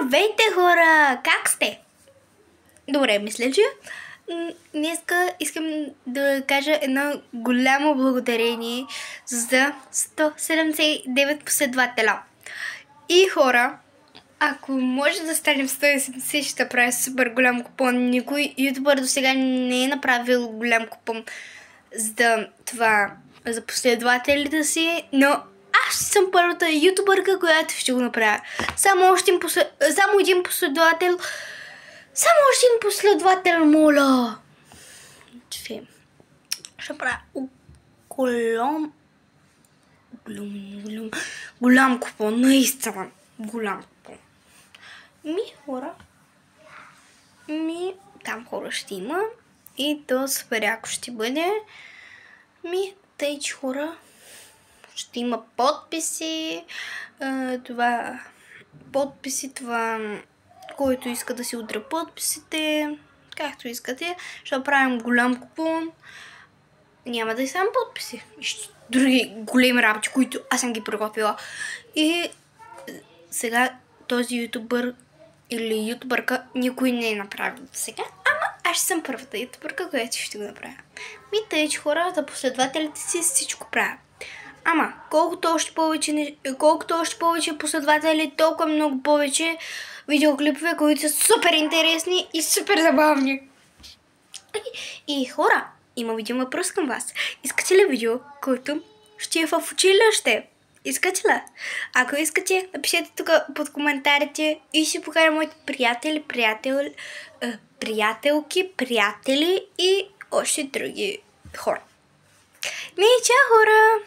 Здравейте, хора! Как сте? Добре, мисля, че днеска искам да кажа едно голямо благодарение за 179 последователя. И хора, ако може да станем 170, ще направя супер голям купон. Никой ютубър до сега не е направил голям купон за последователите си, но аз съм първата ютубърка, която ще го направя. Само един последовател. Само още един последовател, моля. Ще правя голям купон, наистина. Голям купон. Хора. Там хора ще има. И то супер яко ще бъде. Тъй, че хора, ще има подписи. Това, който иска да си удря подписите, както искате. Ще правим голям купон. Няма да и само подписи. Други големи работи, които аз съм ги приготвила. И сега този ютубър или ютубърка никой не е направил сега. Аз ще съм първата ютубърка, която ще го направя. Тъй, че хора, за последователите си всичко правя. Колкото още повече последователи, толкова много повече видеоклипове, които са супер интересни и супер забавни. И хора, имам един въпрос към вас. Искате ли видео, който ще е в училище? Искате ли? Ако искате, напишете тук под коментарите и ще покажа моите приятели и още други хора. Чао, хора!